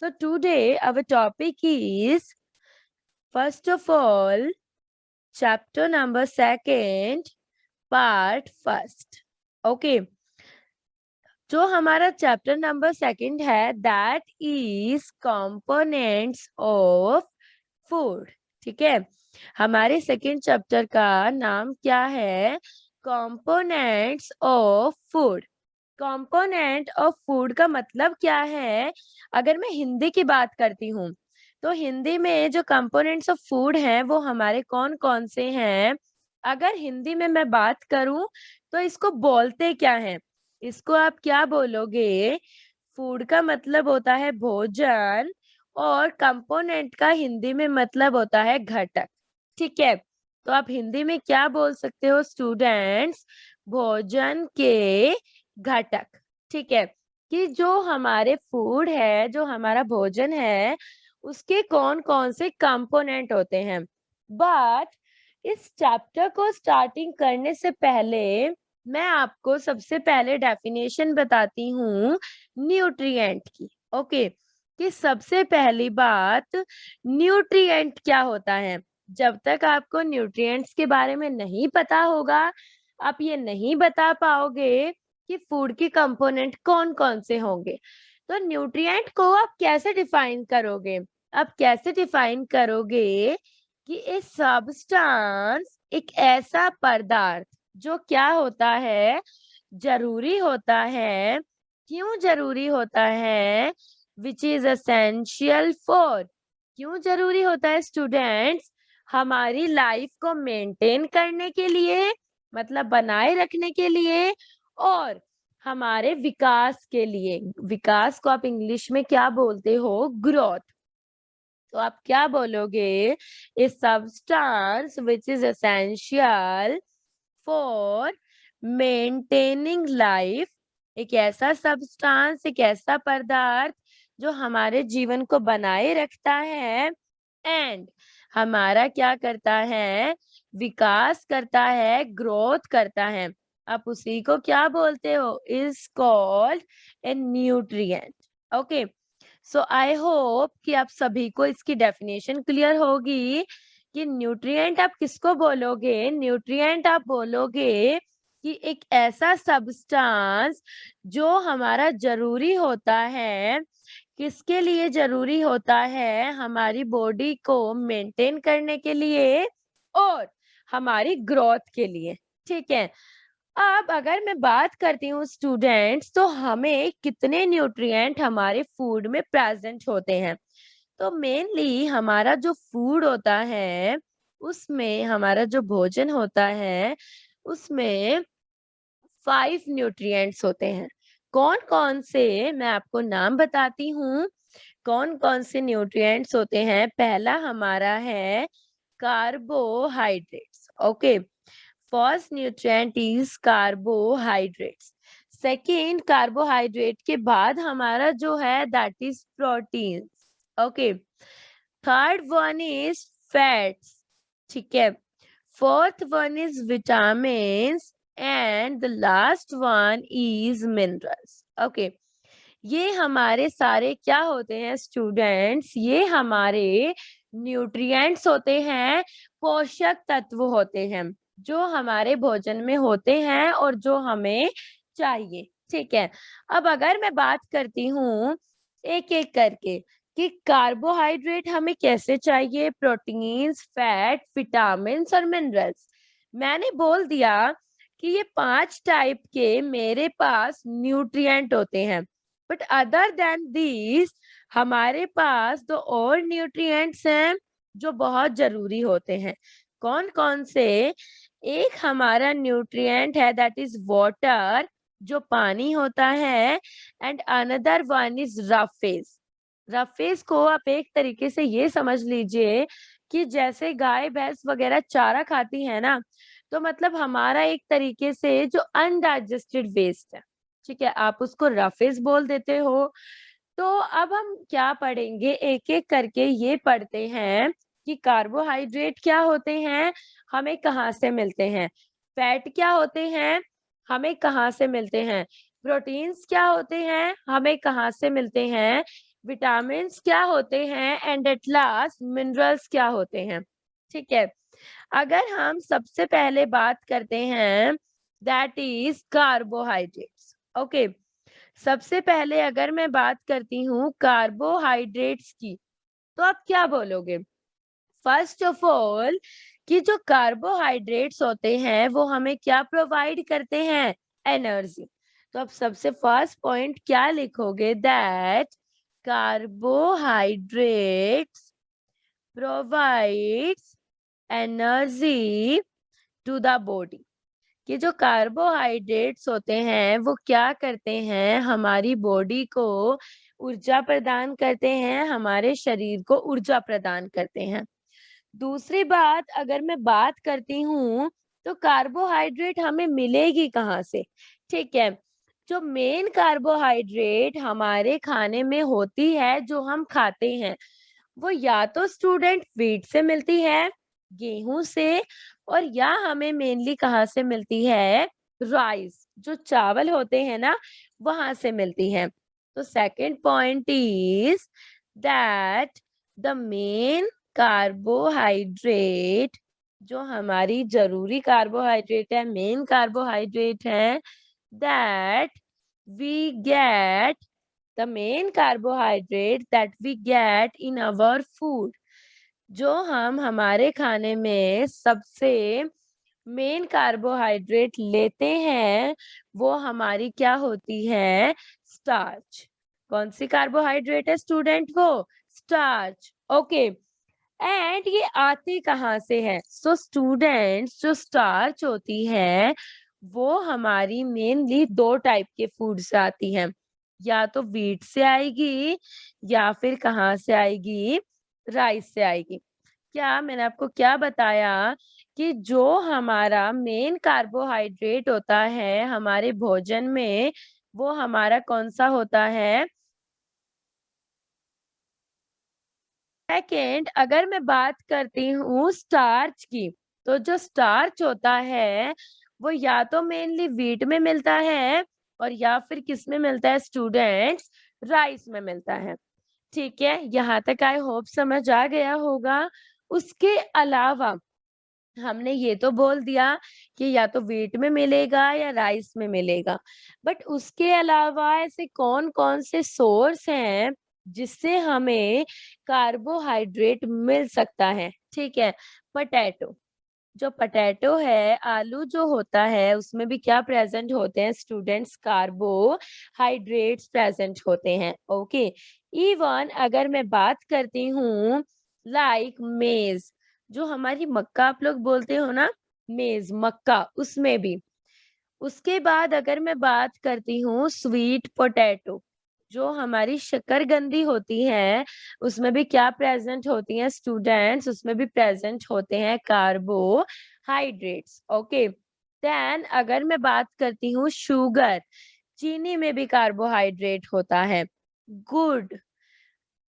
So today our topic is, first of all, chapter number second, part first. Okay. जो हमारा chapter number second है that is components of food. ठीक है, हमारे second chapter का नाम क्या है? Components of food. Component of food का मतलब क्या है? अगर मैं हिंदी की बात करती हूँ तो हिंदी में जो कंपोनेंट्स ऑफ फूड हैं वो हमारे कौन कौन से हैं? अगर हिंदी में मैं बात करूं तो इसको बोलते क्या हैं? इसको आप क्या बोलोगे? फूड का मतलब होता है भोजन और कंपोनेंट का हिंदी में मतलब होता है घटक। ठीक है, तो आप हिंदी में क्या बोल सकते हो स्टूडेंट्स? भोजन के घटक। ठीक है, कि जो हमारे फूड है, जो हमारा भोजन है, उसके कौन कौन से कंपोनेंट होते हैं। बट इस चैप्टर को स्टार्टिंग करने से पहले मैं आपको सबसे पहले डेफिनेशन बताती हूँ न्यूट्रिएंट की। ओके, कि सबसे पहली बात, न्यूट्रिएंट क्या होता है? जब तक आपको न्यूट्रिएंट्स के बारे में नहीं पता होगा, आप ये नहीं बता पाओगे कि फूड के कंपोनेंट कौन कौन से होंगे। तो न्यूट्रिएंट को आप कैसे डिफाइन करोगे? आप कैसे डिफाइन करोगे कि ए सब्सटेंस, एक ऐसा पदार्थ जो क्या होता है, जरूरी होता है। क्यों जरूरी होता है? Which is essential for. क्यों जरूरी होता है स्टूडेंट्स? हमारी लाइफ को मेंटेन करने के लिए, मतलब बनाए रखने के लिए, और हमारे विकास के लिए। विकास को आप इंग्लिश में क्या बोलते हो? ग्रोथ। तो आप क्या बोलोगे? A substance which is essential for maintaining life. एक ऐसा सब्सटेंस, एक ऐसा पदार्थ जो हमारे जीवन को बनाए रखता है एंड हमारा क्या करता है? विकास करता है, ग्रोथ करता है। आप उसी को क्या बोलते हो? Is called a nutrient. Okay, so I hope कि आप सभी को इसकी डेफिनेशन क्लियर होगी कि न्यूट्रिएंट आप किसको बोलोगे? न्यूट्रिएंट आप बोलोगे कि एक ऐसा सब्सटेंस जो हमारा जरूरी होता है। किसके लिए जरूरी होता है? हमारी बॉडी को मेंटेन करने के लिए और हमारी ग्रोथ के लिए। ठीक है, अब अगर मैं बात करती हूँ स्टूडेंट्स, तो हमें कितने न्यूट्रिएंट हमारे फूड में प्रेजेंट होते हैं? तो मेनली हमारा जो फूड होता है, उसमें हमारा जो भोजन होता है, उसमें 5 न्यूट्रिएंट्स होते हैं। कौन कौन से, मैं आपको नाम बताती हूँ कौन कौन से न्यूट्रिएंट्स होते हैं। पहला हमारा है carbohydrates. Okay, first nutrient is carbohydrates. Second, carbohydrate के बाद हमारा जो है that is protein. Okay, third one is fats. ठीक है, fourth one is vitamin and the last one is minerals. Okay, ये हमारे सारे क्या होते हैं स्टूडेंट्स? ये हमारे न्यूट्रिएंट्स होते हैं, पोषक तत्व होते हैं जो हमारे भोजन में होते हैं और जो हमें चाहिए। ठीक है, अब अगर मैं बात करती हूँ एक एक करके कि कार्बोहाइड्रेट हमें कैसे चाहिए, प्रोटीन्स, फैट, विटामिन्स और मिनरल्स। मैंने बोल दिया कि ये 5 टाइप के मेरे पास न्यूट्रिएंट होते हैं। बट अदर देन दिस हमारे पास दो और न्यूट्रिएंट्स हैं जो बहुत जरूरी होते हैं। कौन कौन से? एक हमारा न्यूट्रिएंट है दैट इज वाटर, जो पानी होता है, and another one is roughage. Roughage को आप एक तरीके से ये समझ लीजिए कि जैसे गाय भैंस वगैरह चारा खाती है ना, तो मतलब हमारा एक तरीके से जो अनडाइजेस्टेड वेस्ट है, ठीक है, आप उसको रफेज बोल देते हो। तो अब हम क्या पढ़ेंगे, एक एक करके ये पढ़ते हैं कि कार्बोहाइड्रेट क्या होते हैं, हमें कहाँ से मिलते हैं। फैट क्या होते हैं, हमें कहाँ से मिलते हैं। प्रोटीन्स क्या होते हैं, हमें कहाँ से मिलते हैं। विटामिन्स क्या होते हैं एंड एट लास्ट मिनरल्स क्या होते हैं। ठीक है, अगर हम सबसे पहले बात करते हैं दैट इज कार्बोहाइड्रेट्स। ओके, सबसे पहले अगर मैं बात करती हूँ कार्बोहाइड्रेट्स की, तो आप क्या बोलोगे? फर्स्ट ऑफ ऑल कि जो कार्बोहाइड्रेट्स होते हैं वो हमें क्या प्रोवाइड करते हैं? एनर्जी। तो आप सबसे फर्स्ट पॉइंट क्या लिखोगे? That carbohydrates provides energy to the body. कि जो कार्बोहाइड्रेट्स होते हैं वो क्या करते हैं? हमारी बॉडी को ऊर्जा प्रदान करते हैं, हमारे शरीर को ऊर्जा प्रदान करते हैं। दूसरी बात अगर मैं बात करती हूँ तो कार्बोहाइड्रेट हमें मिलेगी कहाँ से? ठीक है, जो मेन कार्बोहाइड्रेट हमारे खाने में होती है जो हम खाते हैं वो या तो स्टूडेंट व्हीट से मिलती है, गेहूं से, और या हमें मेनली कहाँ से मिलती है? राइस, जो चावल होते हैं ना, वहां से मिलती है। तो second point is that the main carbohydrate, जो हमारी जरूरी कार्बोहाइड्रेट है, मेन कार्बोहाइड्रेट है, that we get the main carbohydrate that we get in our food, जो हम हमारे खाने में सबसे मेन कार्बोहाइड्रेट लेते हैं वो हमारी क्या होती है? स्टार्च। कौन सी कार्बोहाइड्रेट है स्टूडेंट? वो स्टार्च। ओके, एंड ये आती कहाँ से है? सो स्टूडेंट्स, जो स्टार्च होती है वो हमारी मेनली दो टाइप के फूड से आती है, या तो व्हीट से आएगी या फिर कहाँ से आएगी? राइस से आएगी। क्या मैंने आपको क्या बताया कि जो हमारा मेन कार्बोहाइड्रेट होता है हमारे भोजन में वो हमारा कौन सा होता है? सेकेंड, अगर मैं बात करती हूँ स्टार्च की, तो जो स्टार्च होता है वो या तो मेनली व्हीट में मिलता है और या फिर किस में मिलता है स्टूडेंट्स? राइस में मिलता है। ठीक है, यहाँ तक आई होप समझ आ गया होगा। उसके अलावा हमने ये तो बोल दिया कि या तो व्हीट में मिलेगा या राइस में मिलेगा, बट उसके अलावा ऐसे कौन कौन से सोर्स हैं जिससे हमें कार्बोहाइड्रेट मिल सकता है? ठीक है, पोटैटो, जो पोटैटो है, आलू जो होता है उसमें भी क्या प्रेजेंट होते हैं स्टूडेंट्स? कार्बोहाइड्रेट्स प्रेजेंट होते हैं। ओके, इवन अगर मैं बात करती हूँ लाइक मेज, जो हमारी मक्का आप लोग बोलते हो ना, मेज मक्का, उसमें भी। उसके बाद अगर मैं बात करती हूँ स्वीट पोटैटो, जो हमारी शकरकंदी होती है उसमें भी क्या प्रेजेंट होती हैं स्टूडेंट्स? उसमें भी प्रेजेंट होते हैं कार्बोहाइड्रेट्स। ओके, देन अगर मैं बात करती हूँ शुगर, चीनी में भी कार्बोहाइड्रेट होता है। गुड़,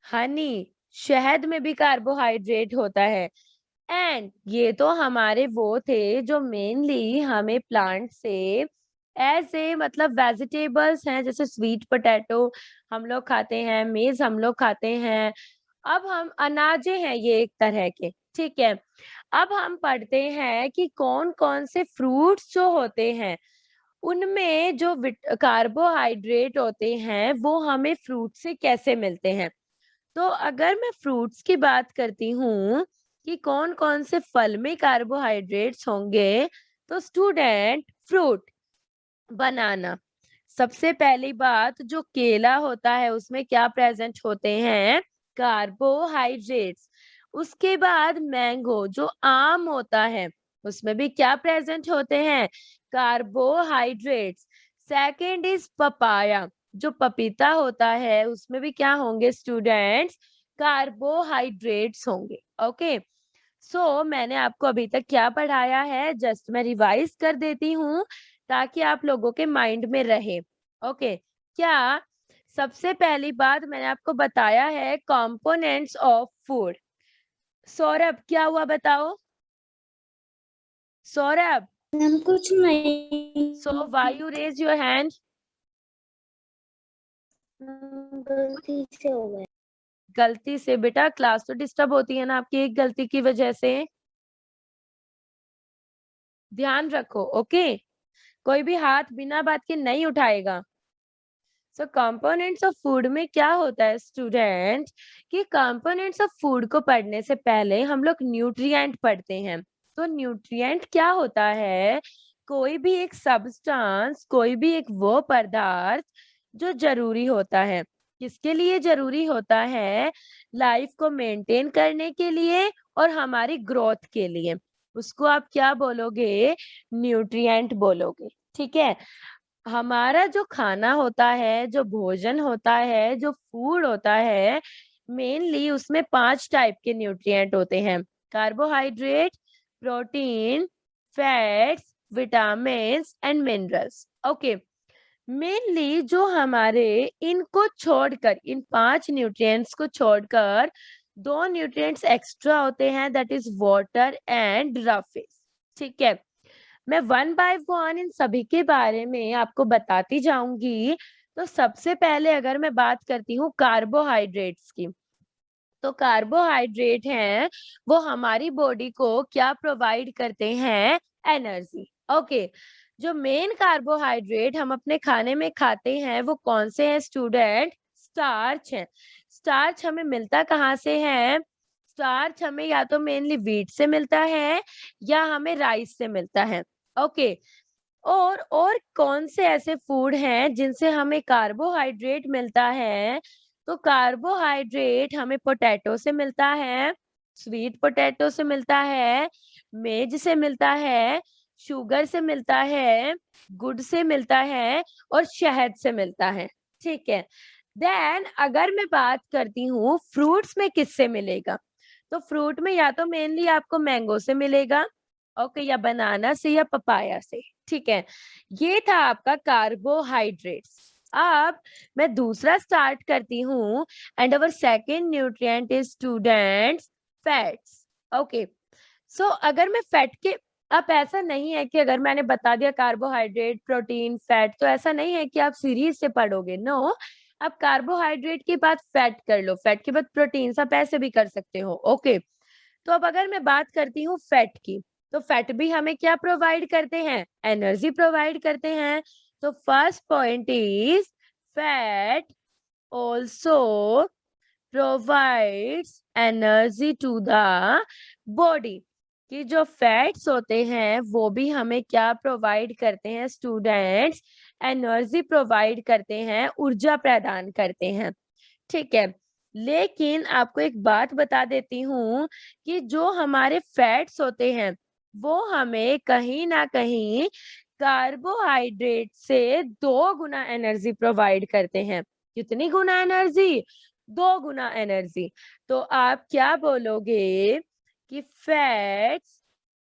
हनी, शहद में भी कार्बोहाइड्रेट होता है। एंड ये तो हमारे वो थे जो मेनली हमें प्लांट से ऐसे मतलब वेजिटेबल्स हैं, जैसे स्वीट पोटैटो हम लोग खाते हैं, मेज हम लोग खाते हैं। अब हम अनाजे हैं ये एक तरह के। ठीक है, अब हम पढ़ते हैं कि कौन कौन से फ्रूट्स जो होते हैं उनमें जो कार्बोहाइड्रेट होते हैं वो हमें फ्रूट से कैसे मिलते हैं। तो अगर मैं फ्रूट्स की बात करती हूँ कि कौन-कौन से फल में कार्बोहाइड्रेट्स होंगे, तो स्टूडेंट फ्रूट, बनाना। सबसे पहली बात जो केला होता है उसमें क्या प्रेजेंट होते हैं? कार्बोहाइड्रेट्स। उसके बाद मैंगो, जो आम होता है उसमें भी क्या प्रेजेंट होते हैं? कार्बोहाइड्रेट्स। सेकंड इज पपाया, जो पपीता होता है उसमें भी क्या होंगे स्टूडेंट्स? कार्बोहाइड्रेट्स होंगे। ओके, सो मैंने आपको अभी तक क्या पढ़ाया है जस्ट मैं रिवाइज कर देती हूँ ताकि आप लोगों के माइंड में रहे। ओके, क्या सबसे पहली बात मैंने आपको बताया है कंपोनेंट्स ऑफ फूड। सौरभ क्या हुआ बताओ? सौरभ, मैम कुछ नहीं। So why you raise your hand? गलती से हो गया। गलती से? बेटा क्लास तो डिस्टर्ब होती है ना आपकी एक गलती की वजह से। ध्यान रखो, ओके? कोई भी हाथ बिना बात के नहीं उठाएगा। सो कंपोनेंट्स ऑफ फूड में क्या होता है स्टूडेंट, कि कंपोनेंट्स ऑफ फूड को पढ़ने से पहले हम लोग न्यूट्रिएंट पढ़ते हैं। तो न्यूट्रिएंट क्या होता है? कोई भी एक सब्सटेंस, कोई भी एक वो पदार्थ जो जरूरी होता है। किसके लिए जरूरी होता है? लाइफ को मेंटेन करने के लिए और हमारी ग्रोथ के लिए। उसको आप क्या बोलोगे? न्यूट्रिएंट बोलोगे। ठीक है। हमारा जो खाना होता है, जो भोजन होता है, जो फूड होता है, मेनली उसमें 5 टाइप के न्यूट्रिएंट होते हैं। Carbohydrate, protein, fats, vitamins and minerals. Okay. Mainly जो हमारे इनको छोड़कर, इन 5 न्यूट्रिएंट्स को छोड़कर 2 न्यूट्रिएंट्स एक्स्ट्रा होते हैं, that is water and roughage. ठीक है। मैं वन बाय वन इन सभी के बारे में आपको बताती जाऊंगी। तो सबसे पहले अगर मैं बात करती हूँ कार्बोहाइड्रेट्स की, तो कार्बोहाइड्रेट हैं वो हमारी बॉडी को क्या प्रोवाइड करते हैं? एनर्जी। ओके। जो मेन कार्बोहाइड्रेट हम अपने खाने में खाते हैं वो कौन से हैं स्टूडेंट? स्टार्च है। स्टार्च हमें मिलता कहाँ से है? स्टार्च हमें या तो मेनली व्हीट से मिलता है या हमें राइस से मिलता है। ओके। और कौन से ऐसे फूड हैं जिनसे हमें कार्बोहाइड्रेट मिलता है? तो कार्बोहाइड्रेट हमें पोटैटो से मिलता है, स्वीट पोटैटो से मिलता है, मेज से मिलता है, शुगर से मिलता है, गुड़ से मिलता है और शहद से मिलता है। ठीक है। देन अगर मैं बात करती हूँ फ्रूट्स में किससे मिलेगा, तो फ्रूट में या तो मेनली आपको मैंगो से मिलेगा, ओके, या बनाना से या पपाया से। ठीक है। ये था आपका कार्बोहाइड्रेट्स। अब मैं दूसरा स्टार्ट करती हूँ and our second nutrient is students fats. Okay. So अगर मैं फैट के, अब ऐसा नहीं है कि अगर मैंने बता दिया कार्बोहाइड्रेट, प्रोटीन, फैट, तो ऐसा नहीं है कि आप सीरीज से पढ़ोगे। नो, आप कार्बोहाइड्रेट के बाद फैट कर लो, फैट के बाद प्रोटीन, आप ऐसे भी कर सकते हो। ओके। तो अब अगर मैं बात करती हूँ फैट की, तो फैट भी हमें क्या प्रोवाइड करते हैं? एनर्जी प्रोवाइड करते हैं। तो first point is fat also provides energy to the body. कि जो फैट्स होते हैं वो भी हमें क्या प्रोवाइड करते हैं स्टूडेंट्स? एनर्जी प्रोवाइड करते हैं, ऊर्जा प्रदान करते हैं। ठीक है। लेकिन आपको एक बात बता देती हूँ कि जो हमारे फैट्स होते हैं वो हमें कहीं ना कहीं कार्बोहाइड्रेट से 2 गुना एनर्जी प्रोवाइड करते हैं। कितनी गुना एनर्जी? 2 गुना एनर्जी। तो आप क्या बोलोगे कि फैट्स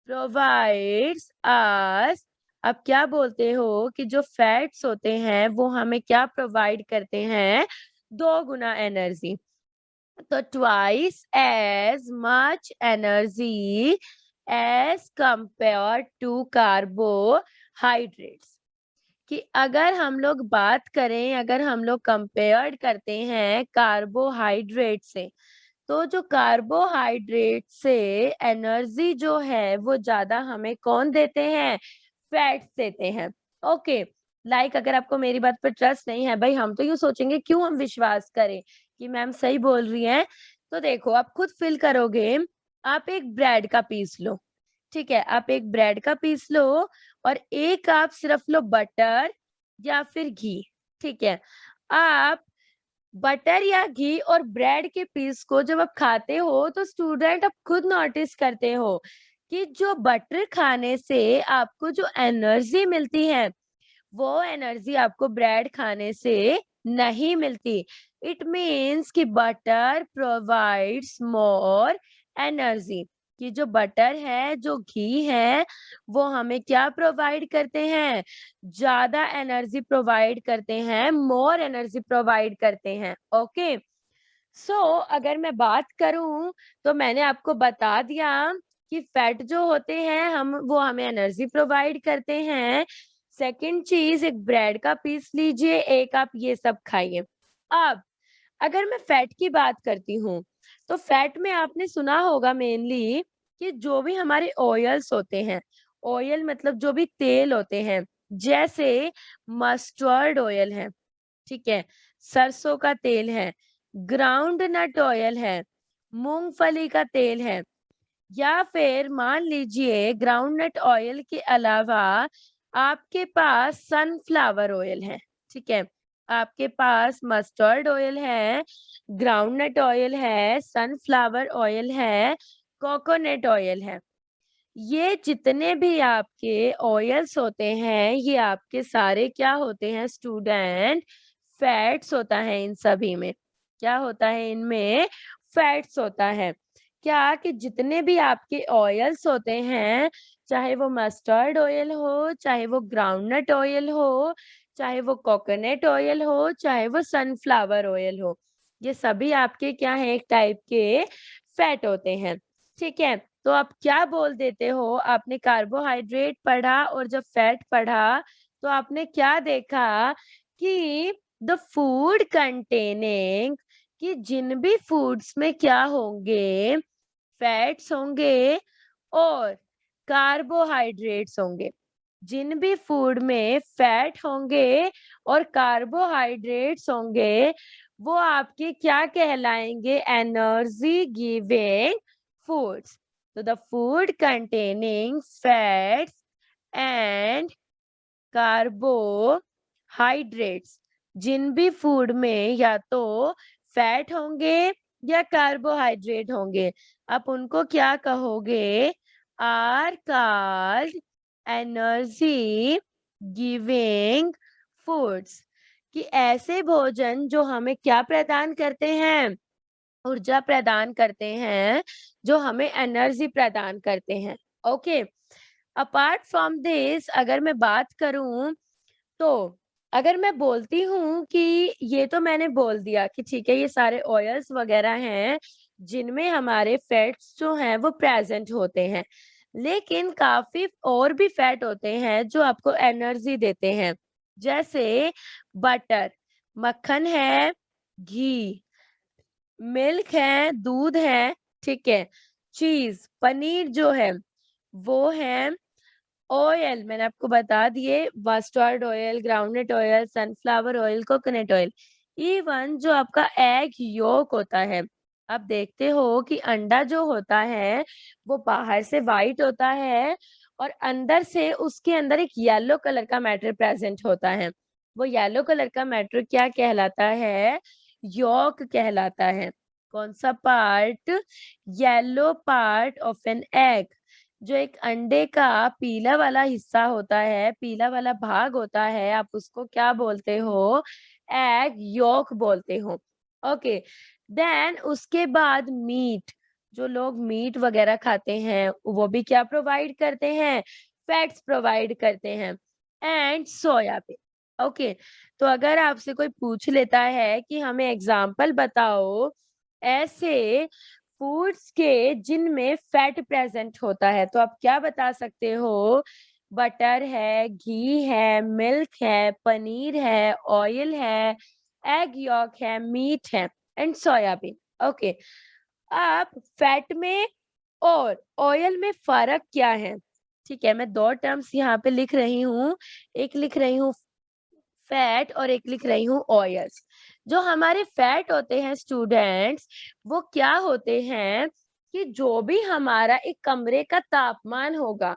प्रोवाइड्स अस, आप क्या बोलते हो कि जो फैट्स होते हैं वो हमें क्या प्रोवाइड करते हैं? 2 गुना एनर्जी। तो twice as much energy as compare to carbohydrates. कि अगर हम लोग बात करें, अगर हम लोग कंपेयर करते हैं कार्बोहाइड्रेट से, तो जो कार्बोहाइड्रेट से एनर्जी जो है वो ज्यादा हमें कौन देते हैं? फैट्स देते हैं। ओके। लाइक अगर आपको मेरी बात पर ट्रस्ट नहीं है भाई, हम तो यूं सोचेंगे क्यों हम विश्वास करें कि मैम सही बोल रही हैं। तो देखो आप खुद फील करोगे। आप एक ब्रेड का पीस लो, ठीक है, आप एक ब्रेड का पीस लो और एक आप सिर्फ लो बटर या फिर घी। ठीक है। आप बटर या घी और ब्रेड के पीस को जब आप खाते हो तो स्टूडेंट आप खुद नोटिस करते हो कि जो बटर खाने से आपको जो एनर्जी मिलती है वो एनर्जी आपको ब्रेड खाने से नहीं मिलती। इट मीन्स कि बटर प्रोवाइड्स मोर एनर्जी। कि जो बटर है, जो घी है, वो हमें क्या प्रोवाइड करते हैं? ज्यादा एनर्जी प्रोवाइड करते हैं, मोर एनर्जी प्रोवाइड करते हैं। ओके। सो अगर मैं बात करूं तो मैंने आपको बता दिया कि फैट जो होते हैं हम, वो हमें एनर्जी प्रोवाइड करते हैं। सेकंड चीज, एक ब्रेड का पीस लीजिए, एक आप ये सब खाइए। अब अगर मैं फैट की बात करती हूँ, तो फैट में आपने सुना होगा मेनली कि जो भी हमारे ऑयल्स होते हैं, ऑयल मतलब जो भी तेल होते हैं, जैसे मस्टर्ड ऑयल है, ठीक है, सरसों का तेल है, ग्राउंड नट ऑयल है, मूंगफली का तेल है, या फिर मान लीजिए ग्राउंडनट ऑयल के अलावा आपके पास सनफ्लावर ऑयल है, ठीक है? आपके पास मस्टर्ड ऑयल है, ग्राउंडनट ऑयल है, सनफ्लावर ऑयल है, कोकोनट ऑयल है। ये जितने भी आपके ऑयल्स होते हैं, ये आपके सारे क्या होते हैं स्टूडेंट? फैट्स होता है इन सभी में। क्या होता है इनमें? फैट्स होता है। क्या कि जितने भी आपके ऑयल्स होते हैं, चाहे वो मस्टर्ड ऑयल हो, चाहे वो ग्राउंडनट ऑयल हो, चाहे वो कोकोनट ऑयल हो, चाहे वो सनफ्लावर ऑयल हो, ये सभी आपके क्या हैं? एक टाइप के फैट होते हैं। ठीक है? तो आप क्या बोल देते हो? आपने कार्बोहाइड्रेट पढ़ा और जब फैट पढ़ा, तो आपने क्या देखा कि द फूड कंटेनिंग कि जिन भी फूड्स में क्या होंगे? फैट्स होंगे और कार्बोहाइड्रेट्स होंगे। जिन भी फूड में फैट होंगे और कार्बोहाइड्रेट्स होंगे, वो आपके क्या कहलाएंगे? Energy giving foods. तो the food containing fats and carbohydrates, जिन भी फूड में या तो फैट होंगे या कार्बोहाइड्रेट होंगे, आप उनको क्या कहोगे? Are called energy giving foods. कि ऐसे भोजन जो हमें क्या प्रदान करते हैं? ऊर्जा प्रदान करते हैं, जो हमें एनर्जी प्रदान करते हैं। ओके, अपार्ट फ्रॉम दिस अगर मैं बात करूं, तो अगर मैं बोलती हूँ कि ये तो मैंने बोल दिया कि ठीक है, ये सारे ऑयल्स वगैरह हैं जिनमें हमारे फैट्स जो हैं वो प्रेजेंट होते हैं, लेकिन काफी और भी फैट होते हैं जो आपको एनर्जी देते हैं, जैसे बटर, मक्खन है, घी, मिल्क है, दूध है, ठीक है, चीज, पनीर जो है वो है, ऑयल मैंने आपको बता दिए, mustard oil, groundnut oil, sunflower oil, coconut oil. Even जो आपका एग योक होता है, आप देखते हो कि अंडा जो होता है वो बाहर से वाइट होता है और अंदर से उसके अंदर एक येलो कलर का मैटर प्रेजेंट होता है। वो येलो कलर का मैटर क्या कहलाता है? योक कहलाता है। कौन सा part? Yellow part of an egg. जो एक अंडे का पीला वाला हिस्सा होता है, पीला वाला भाग होता है, आप उसको क्या बोलते हो? एग योक बोलते हो। ओके, देन उसके बाद मीट, जो लोग मीट वगैरह खाते हैं वो भी क्या प्रोवाइड करते हैं? फैट्स प्रोवाइड करते हैं। And soybean. ओके, तो अगर आपसे कोई पूछ लेता है कि हमें एग्जाम्पल बताओ ऐसे फूड्स के जिनमें फैट प्रेजेंट होता है, तो आप क्या बता सकते हो? बटर है, घी है, मिल्क है, पनीर है, ऑयल है, एग यॉक है, मीट है एंड सोयाबीन। ओके, आप फैट में और ऑयल में फर्क क्या है? ठीक है, मैं दो टर्म्स यहाँ पे लिख रही हूँ, एक लिख रही हूँ फैट और एक लिख रही हूँ ऑयल्स। जो हमारे फैट होते हैं स्टूडेंट्स, वो क्या होते हैं कि जो भी हमारा एक कमरे का तापमान होगा,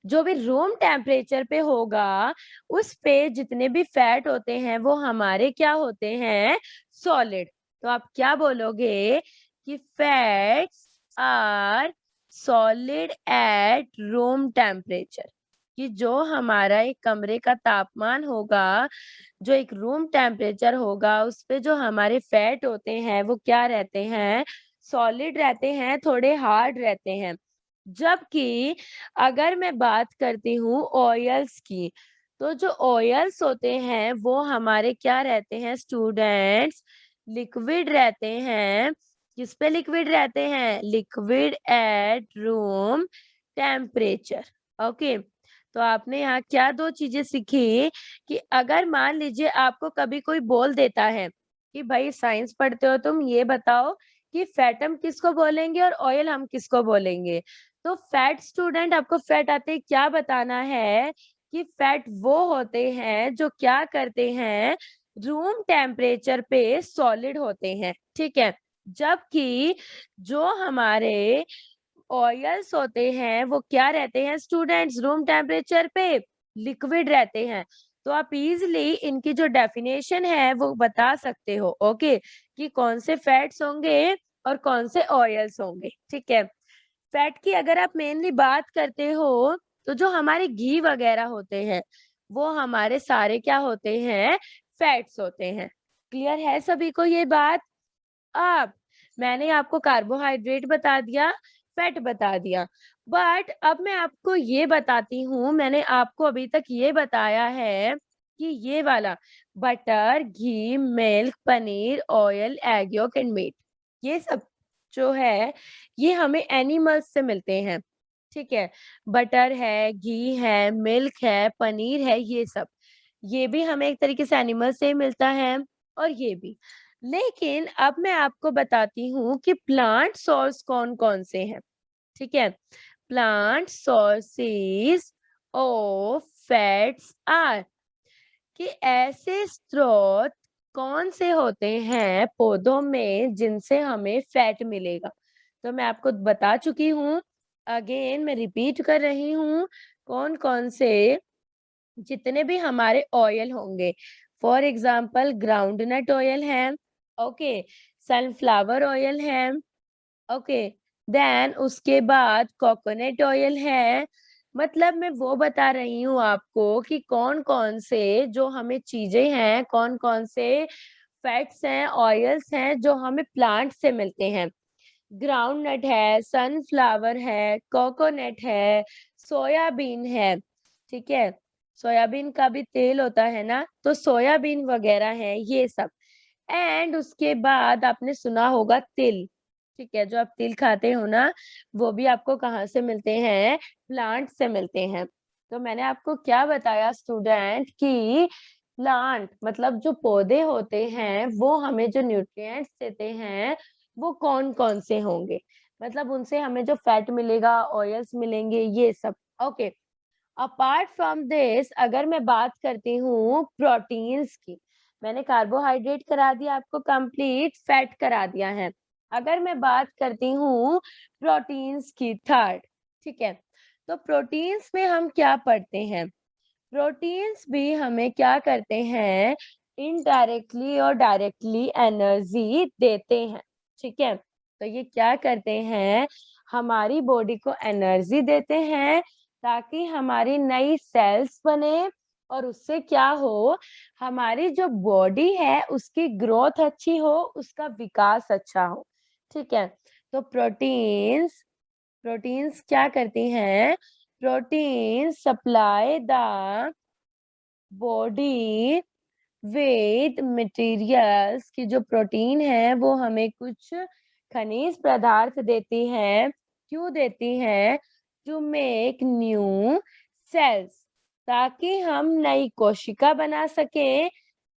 जो भी रूम टेम्परेचर पे होगा, उस पे जितने भी फैट होते हैं वो हमारे क्या होते हैं? सॉलिड। तो आप क्या बोलोगे कि fats are solid at room temperature. कि जो हमारा एक कमरे का तापमान होगा, जो एक रूम टेम्परेचर होगा, उस पे जो हमारे फैट होते हैं वो क्या रहते हैं? सॉलिड रहते हैं, थोड़े हार्ड रहते हैं। जबकि अगर मैं बात करती हूँ ऑयल्स की, तो जो ऑयल्स होते हैं वो हमारे क्या रहते हैं स्टूडेंट्स? लिक्विड रहते हैं। किस पे लिक्विड रहते हैं? Liquid at room temperature. Okay, तो आपने यहाँ क्या दो चीजें सीखी कि अगर मान लीजिए आपको कभी कोई बोल देता है कि भाई साइंस पढ़ते हो तुम, ये बताओ कि फैट हम किसको बोलेंगे और ऑयल हम किसको बोलेंगे। तो फैट स्टूडेंट, आपको फैट आते ही क्या बताना है कि फैट वो होते हैं जो क्या करते हैं, रूम टेम्परेचर पे सॉलिड होते हैं, ठीक है। जबकि जो हमारे ऑयल्स होते हैं वो क्या रहते हैं स्टूडेंट्स, रूम टेम्परेचर पे लिक्विड रहते हैं। तो आप इजीली इनकी जो डेफिनेशन है वो बता सकते हो, ओके, कि कौन से फैट्स होंगे और कौन से ऑयल्स होंगे, ठीक है। फैट की अगर आप मेनली बात करते हो तो जो हमारे घी वगैरह होते हैं वो हमारे सारे क्या होते हैं, फैट्स होते हैं। क्लियर है सभी को ये बात। अब मैंने आपको कार्बोहाइड्रेट बता दिया, फैट बता दिया, बट अब मैं आपको ये बताती हूँ, मैंने आपको अभी तक ये बताया है कि ये वाला butter, ghee, milk, paneer, oil, egg yolk and meat, ये सब जो है ये हमें एनिमल्स से मिलते हैं, ठीक है। बटर है, घी है, मिल्क है, पनीर है, ये भी हमें एक तरीके से एनिमल से ही मिलता है, और ये भी। लेकिन अब मैं आपको बताती हूँ कि प्लांट सोर्स कौन-कौन से हैं, ठीक है। Plant sources of fats are, कि ऐसे स्रोत कौन से होते हैं पौधों में जिनसे हमें फैट मिलेगा। तो मैं आपको बता चुकी हूँ, अगेन मैं रिपीट कर रही हूँ, कौन-कौन से जितने भी हमारे ऑयल होंगे, फॉर एग्जाम्पल ग्राउंडनट ऑयल है, ओके, सनफ्लावर ऑयल है, ओके, देन उसके बाद कोकोनट ऑयल है। मतलब मैं वो बता रही हूँ आपको कि कौन कौन से जो हमें चीजें हैं, कौन कौन से फैट्स हैं, ऑयल्स हैं जो हमें प्लांट से मिलते हैं। ग्राउंड नट है, सनफ्लावर है, कोकोनट है, सोयाबीन है, ठीक है। सोयाबीन का भी तेल होता है ना, तो सोयाबीन वगैरह है ये सब। एंड उसके बाद आपने सुना होगा तिल, ठीक है, जो आप तिल खाते हो ना, वो भी आपको कहाँ से मिलते हैं, प्लांट से मिलते हैं। तो मैंने आपको क्या बताया स्टूडेंट कि प्लांट मतलब जो पौधे होते हैं वो हमें जो न्यूट्रिएंट्स देते हैं वो कौन कौन से होंगे, मतलब उनसे हमें जो फैट मिलेगा, ऑयल्स मिलेंगे, ये सब, ओके। अपार्ट फ्रॉम दिस अगर मैं बात करती हूँ प्रोटीन्स की, मैंने कार्बोहाइड्रेट करा दिया आपको कंप्लीट, फैट करा दिया है। अगर मैं बात करती हूँ प्रोटीन्स की, थर्ड, ठीक है। तो प्रोटीन्स में हम क्या पढ़ते हैं, प्रोटीन्स भी हमें क्या करते हैं, इनडायरेक्टली और डायरेक्टली एनर्जी देते हैं, ठीक है। तो ये क्या करते हैं, हमारी बॉडी को एनर्जी देते हैं ताकि हमारी नई सेल्स बने, और उससे क्या हो, हमारी जो बॉडी है उसकी ग्रोथ अच्छी हो, उसका विकास अच्छा हो, ठीक है। तो प्रोटीन्स प्रोटीन्स क्या करती हैं, protein supply the body with materials, की जो प्रोटीन है वो हमें कुछ खनिज पदार्थ देती है। क्यों देती है, टू मेक न्यू सेल्स, ताकि हम नई कोशिका बना सके,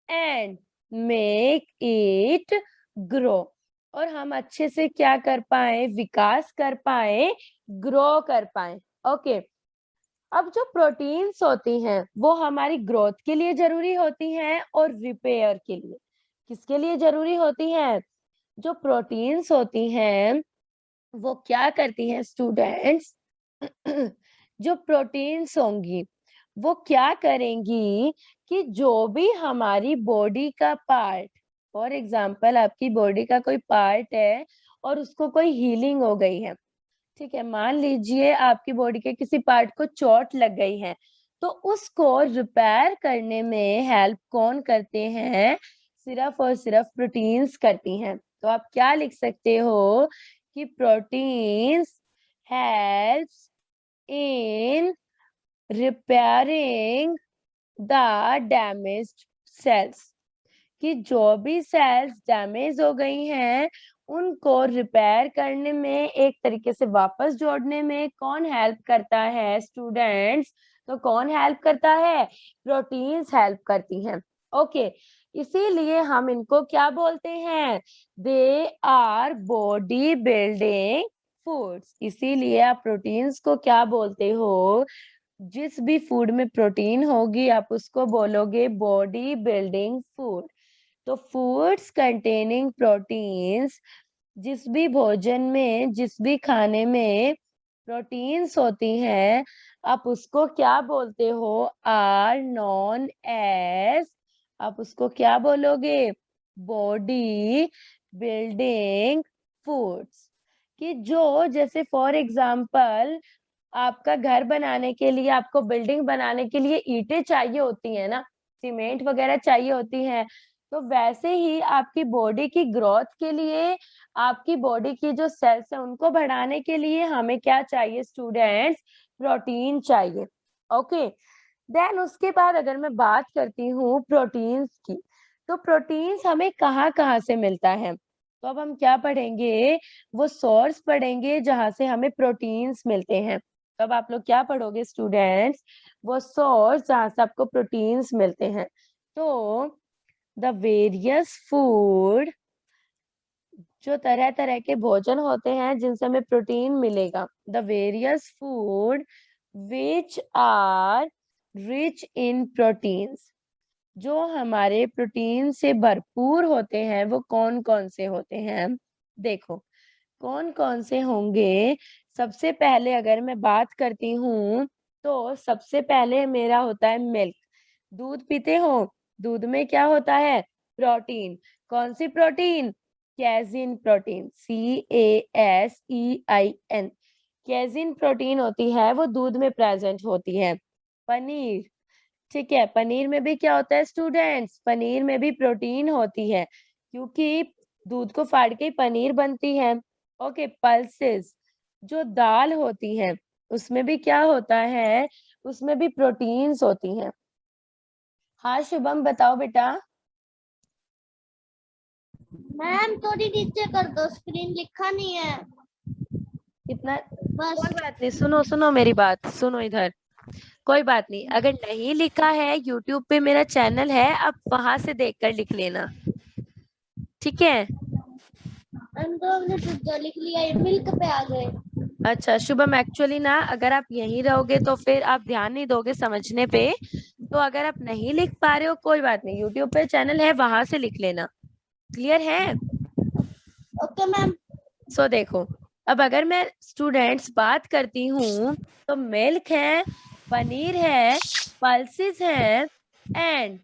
एंड मेक इट ग्रो, और हम अच्छे से क्या कर पाए, विकास कर पाए, ग्रो कर पाए, ओके। अब जो प्रोटीन्स होती हैं वो हमारी ग्रोथ के लिए जरूरी होती हैं और रिपेयर के लिए, किसके लिए जरूरी होती हैं, जो प्रोटीन्स होती हैं वो क्या करती हैं स्टूडेंट्स, जो प्रोटीन्स होंगी वो क्या करेंगी कि जो भी हमारी बॉडी का पार्ट, फॉर एग्जांपल आपकी बॉडी का कोई पार्ट है और उसको कोई हीलिंग हो गई है, ठीक है, मान लीजिए आपकी बॉडी के किसी पार्ट को चोट लग गई है, तो उसको रिपेयर करने में हेल्प कौन करते हैं, सिर्फ और सिर्फ प्रोटीन्स करती हैं। तो आप क्या लिख सकते हो कि proteins helps in repairing the damaged cells, कि जो भी सेल्स डैमेज हो गई हैं उनको रिपेयर करने में, एक तरीके से वापस जोड़ने में कौन हेल्प करता है स्टूडेंट्स, तो कौन हेल्प करता है, प्रोटीन्स हेल्प करती हैं, ओके। इसीलिए हम इनको क्या बोलते हैं? They our body building foods. इसीलिए आप प्रोटीन्स को क्या बोलते हो? जिस भी फूड में प्रोटीन होगी आप उसको बोलोगे बॉडी बिल्डिंग फूड। तो फूड्स कंटेनिंग प्रोटीन्स, जिस भी भोजन में, जिस भी खाने में प्रोटीन्स होती हैं, आप उसको क्या बोलते हो? आर नॉन एज, आप उसको क्या बोलोगे? Body building foods. कि जो जैसे फॉर एग्जाम्पल आपका घर बनाने के लिए, आपको बिल्डिंग बनाने के लिए ईंटें चाहिए होती है ना, सीमेंट वगैरह चाहिए होती है, तो वैसे ही आपकी बॉडी की ग्रोथ के लिए, आपकी बॉडी की जो सेल्स है उनको बढ़ाने के लिए हमें क्या चाहिए स्टूडेंट्स? प्रोटीन चाहिए। ओके, देन उसके बाद अगर मैं बात करती हूँ प्रोटीन्स की, तो प्रोटीन्स हमें कहाँ-कहाँ से मिलता है? तो अब हम क्या पढ़ेंगे? वो सोर्स पढ़ेंगे जहाँ से हमें प्रोटीन्स मिलते हैं। तो अब आप लोग क्या पढ़ोगे स्टूडेंट्स? वो सोर्स जहाँ से आपको प्रोटीन्स मिलते हैं। तो द वेरियस फूड, जो तरह-तरह के भोजन होते हैं जिनसे हमें प्रोटीन मिलेगा। The various food which are rich in proteins, जो हमारे प्रोटीन से भरपूर होते हैं वो कौन-कौन से होते हैं? देखो, कौन-कौन से होंगे? सबसे पहले अगर मैं बात करती हूँ, तो सबसे पहले मेरा होता है मिल्क। दूध पीते हो? दूध में क्या होता है? प्रोटीन। कौन-सी protein? Casein protein, CASEIN। Casein protein होती है, वो दूध में प्रेज़ेंट होती है। पनीर, ठीक है, पनीर में भी क्या होता है स्टूडेंट्स? पनीर में भी प्रोटीन होती है, क्योंकि दूध को फाड़ के ही पनीर बनती है। ओके, पल्सेस, जो दाल होती है, उसमें भी क्या होता है? उसमें भी प्रोटीन्स होती हैं। हाँ, शुभम बताओ बेटा। मैम थोड़ी नीचे कर दो, स्क्रीन लिखा नहीं है कितना? बस। कोई बात नहीं, सुनो सुनो मेरी बात, सुनो इधर। कोई बात नहीं, अगर नहीं लिखा है, यूट्यूब पे मेरा चैनल है, आप वहां से देखकर लिख लेना, ठीक है? मैम तो हमने पिज्जा लिख लिया, ये मिल्क पे आ गए। अच्छा शुभम, एक्चुअली ना अगर आप यहीं रहोगे तो फिर आप ध्यान नहीं दोगे समझने पे। तो अगर आप नहीं लिख पा रहे हो कोई बात नहीं, यूट्यूब पे चैनल है वहां से लिख लेना। क्लियर है? Okay ma'am. सो देखो, अब अगर मैं स्टूडेंट्स बात करती हूँ, तो मिल्क है, पनीर है, पल्सेस है, एंड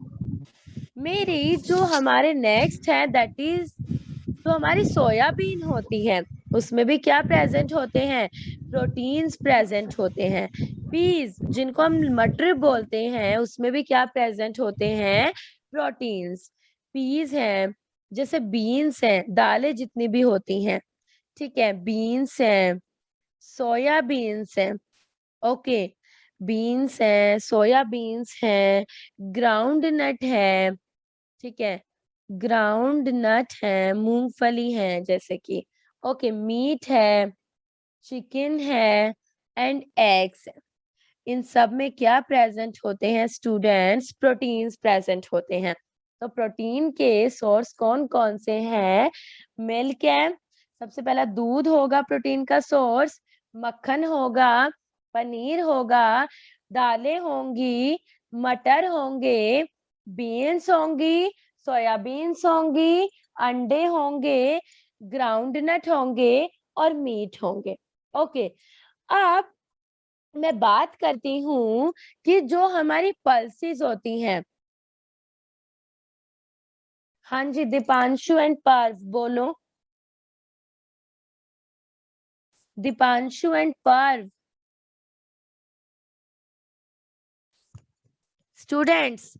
मेरी जो हमारे नेक्स्ट है दैट इज, जो हमारी सोयाबीन होती है, उसमें भी क्या प्रेजेंट होते हैं? प्रोटीन्स प्रेजेंट होते हैं। पीज, जिनको हम मटर बोलते हैं, उसमें भी क्या प्रेजेंट होते हैं? प्रोटीन्स। पीज हैं, जैसे बीन्स हैं, दालें जितनी भी होती हैं, ठीक है, बीन्स हैं, सोया बीन्स हैं, ओके, बीन्स हैं, सोया बीन्स हैं, ग्राउंड नट है, ठीक है, ग्राउंड नट है, मूंगफली है जैसे कि, ओके, मीट है, चिकन है, एंड एग्स है। इन सब में क्या प्रेजेंट होते हैं स्टूडेंट्स? प्रोटीन्स प्रेजेंट होते हैं। तो प्रोटीन के सोर्स कौन कौन से हैं? मिल्क है, सबसे पहला दूध होगा प्रोटीन का सोर्स, मक्खन होगा, पनीर होगा, दालें होंगी, मटर होंगे, बीन्स होंगी, सोयाबीन्स होंगी, अंडे होंगे, ग्राउंडनट होंगे और मीट होंगे। ओके, अब मैं बात करती हूँ कि जो हमारी पल्सेस होती हैं। हाँ जी, दीपांशु एंड पार्थ बोलो। दीपांशु एंड पार्थ, स्टूडेंट्स,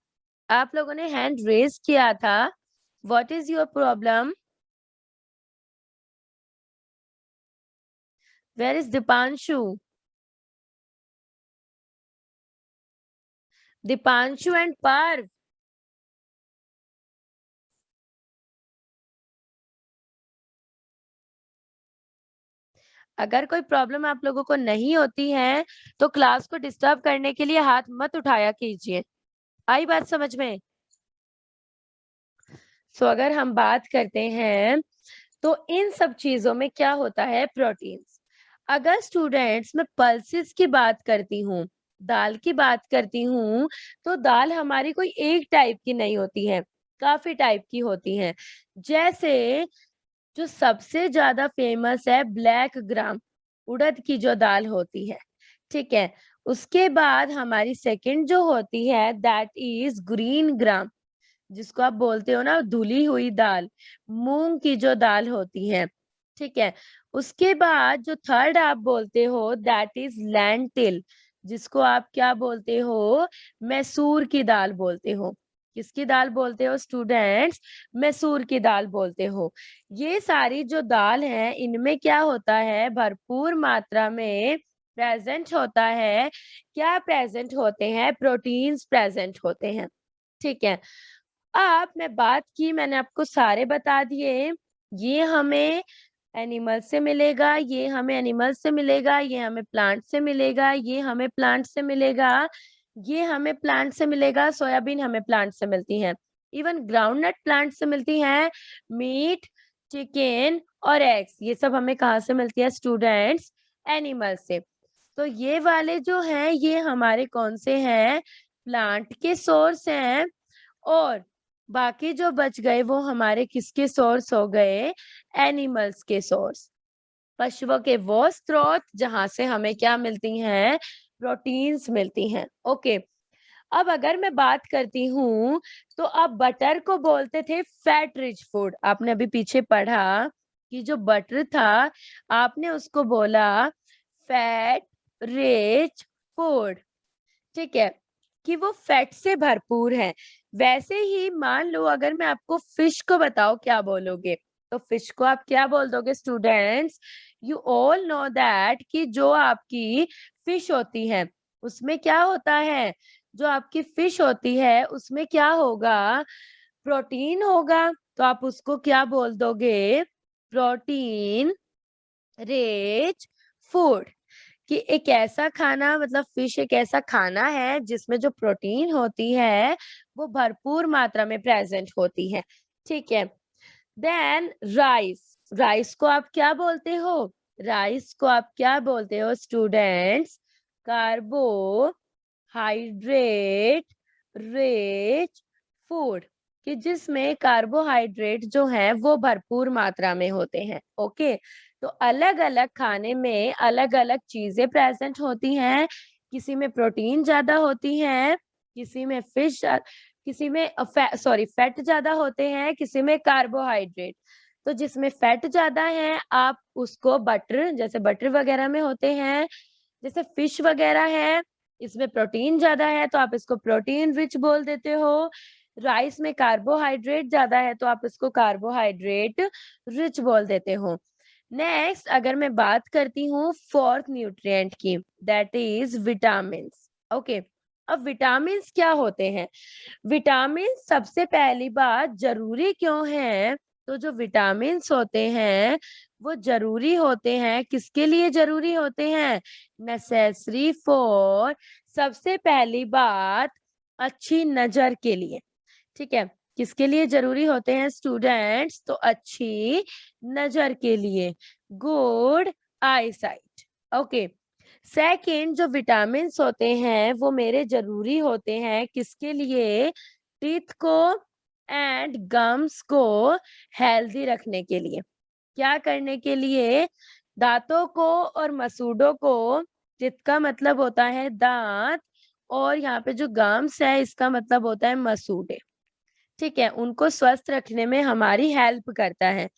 आप लोगों ने हैंड रेज किया था। What is your problem? Where is Deepanshu? Deepanshu and Parth, अगर कोई प्रॉब्लम आप लोगों को नहीं होती है तो क्लास को डिस्टर्ब करने के लिए हाथ मत उठाया कीजिए। आई बात समझ में? सो अगर हम बात करते हैं तो इन सब चीजों में क्या होता है, प्रोटीन्स। अगर स्टूडेंट्स मैं पल्सेस की बात करती हूँ, दाल की बात करती हूँ, तो दाल हमारी कोई एक टाइप की नहीं होती है, काफी टाइप की होती है। जैसे जो सबसे ज्यादा फेमस है ब्लैक ग्राम, उड़द की जो दाल होती है, ठीक है। उसके बाद हमारी सेकंड जो होती है दैट इज ग्रीन ग्राम, जिसको आप बोलते हो ना धुली हुई दाल, मूंग की जो दाल होती है, ठीक है। उसके बाद जो थर्ड आप बोलते हो दैट इज लैंटिल, जिसको आप क्या बोलते हो, मैसूर की दाल बोलते हो। किसकी दाल बोलते हो स्टूडेंट्स, मैसूर की दाल बोलते हो। ये सारी जो दाल है इनमें क्या होता है, भरपूर मात्रा में प्रेजेंट होता है, क्या प्रेजेंट होते हैं, प्रोटीन्स प्रेजेंट होते हैं, ठीक है। अब मैं बात की, मैंने आपको सारे बता दिए, ये हमें एनिमल से मिलेगा, ये हमें एनिमल से मिलेगा, ये हमें प्लांट से मिलेगा, ये हमें प्लांट से मिलेगा, ये हमें प्लांट से मिलेगा, सोयाबीन हमें प्लांट से मिलती है, इवन ग्राउंडनट प्लांट से मिलती है, मीट, चिकन और एग्स ये सब हमें कहाँ से मिलती है स्टूडेंट्स, एनिमल से। तो ये वाले जो हैं ये हमारे कौन से हैं, प्लांट के सोर्स हैं, और बाकी जो बच गए वो हमारे किसके सोर्स हो गए, एनिमल्स के सोर्स, पशुओं के वो स्रोत जहां से हमें क्या मिलती हैं, प्रोटीन्स मिलती हैं। ओके, अब अगर मैं बात करती हूँ तो अब बटर को बोलते थे फैट रिच फूड, आपने अभी पीछे पढ़ा कि जो बटर था आपने उसको बोला फैट रिच फूड, ठीक है, कि वो फैट से भरपूर है। वैसे ही मान लो अगर मैं आपको फिश को बताओ क्या बोलोगे, तो फिश को आप क्या बोल दोगे students, you all know that कि जो आपकी फिश होती है उसमें क्या होता है, जो आपकी फिश होती है उसमें क्या होगा, प्रोटीन होगा, तो आप उसको क्या बोल दोगे, प्रोटीन रिच फूड। कि एक ऐसा खाना, मतलब फिश एक ऐसा खाना है जिसमें जो प्रोटीन होती है वो भरपूर मात्रा में प्रेजेंट होती है, ठीक है। देन राइस, राइस को आप क्या बोलते हो, राइस को आप क्या बोलते हो स्टूडेंट्स, कार्बोहाइड्रेट रिच फूड, कि जिसमें कार्बोहाइड्रेट जो है वो भरपूर मात्रा में होते हैं। ओके, तो अलग अलग खाने में अलग अलग चीजें प्रेजेंट होती हैं, किसी में प्रोटीन ज्यादा होती है, किसी में किसी में फैट ज्यादा होते हैं, किसी में कार्बोहाइड्रेट। तो जिसमें फैट ज्यादा है आप उसको बटर, जैसे बटर वगैरह में होते हैं, जैसे फिश वगैरह है, इसमें प्रोटीन ज्यादा है तो आप इसको प्रोटीन रिच बोल देते हो। राइस में कार्बोहाइड्रेट ज्यादा है तो आप इसको कार्बोहाइड्रेट रिच बोल देते हो। नेक्स्ट अगर मैं बात करती हूँ फोर्थ न्यूट्रिएंट की, दैट इज विटामिन। ओके, अब विटामिन क्या होते हैं, विटामिन सबसे पहली बात जरूरी क्यों है, तो जो विटामिन्स होते हैं वो जरूरी होते हैं, किसके लिए जरूरी होते हैं, नेसेसरी फॉर, सबसे पहली बात अच्छी नजर के लिए, ठीक है। किसके लिए जरूरी होते हैं स्टूडेंट्स, तो अच्छी नजर के लिए, good I site. Okay, second जो विटामिन्स होते हैं वो मेरे जरूरी होते हैं किसके लिए, टीथ को एंड गम्स को हेल्दी रखने के लिए, क्या करने के लिए, दांतों को और मसूड़ों को, टीथ का मतलब होता है दांत, और यहाँ पे जो गम्स है इसका मतलब होता है मसूड़े, ठीक है, उनको स्वस्थ रखने में हमारी हेल्प करता है।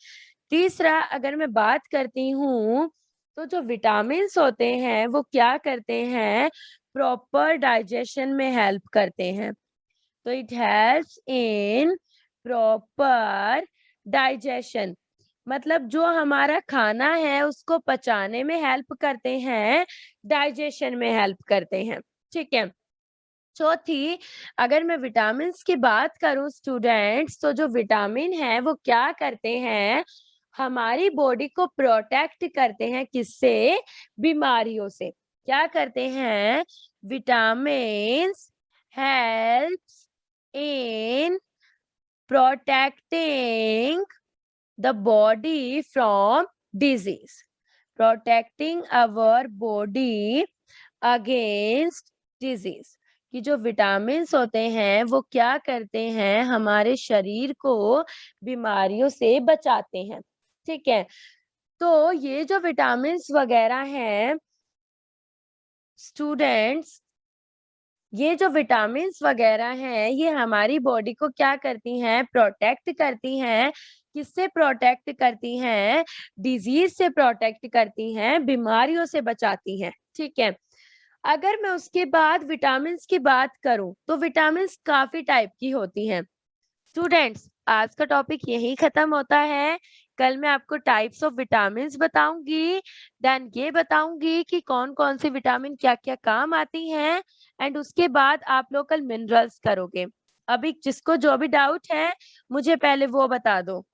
तीसरा अगर मैं बात करती हूँ तो जो विटामिन्स होते हैं वो क्या करते हैं, प्रॉपर डाइजेशन में हेल्प करते हैं, तो it helps in proper digestion, मतलब जो हमारा खाना है उसको पचाने में हेल्प करते हैं, डाइजेशन में हेल्प करते हैं, ठीक है। चौथी अगर मैं विटामिन्स की बात करूं स्टूडेंट्स, तो जो विटामिन है वो क्या करते हैं, हमारी बॉडी को प्रोटेक्ट करते हैं, किससे, बीमारियों से। क्या करते हैं, vitamins helps in protecting the body from disease, protecting our body against disease, कि जो विटामिन्स होते हैं वो क्या करते हैं, हमारे शरीर को बीमारियों से बचाते हैं। ठीक है, तो ये जो विटामिन्स वगैरह हैं स्टूडेंट्स, ये जो विटामिन्स वगैरह हैं ये हमारी बॉडी को क्या करती हैं, प्रोटेक्ट करती हैं। किससे प्रोटेक्ट करती हैं, डिजीज से प्रोटेक्ट करती हैं, बीमारियों से बचाती हैं। ठीक है, अगर मैं उसके बाद विटामिन्स की बात करूं तो विटामिन्स काफी टाइप की होती हैं। स्टूडेंट्स, आज का टॉपिक यही खत्म होता है। कल मैं आपको टाइप्स ऑफ विटामिन्स बताऊंगी, देन ये बताऊंगी कि कौन कौन सी विटामिन क्या क्या काम आती हैं, एंड उसके बाद आप लोग कल मिनरल्स करोगे। अभी जिसको जो भी डाउट है मुझे पहले वो बता दो।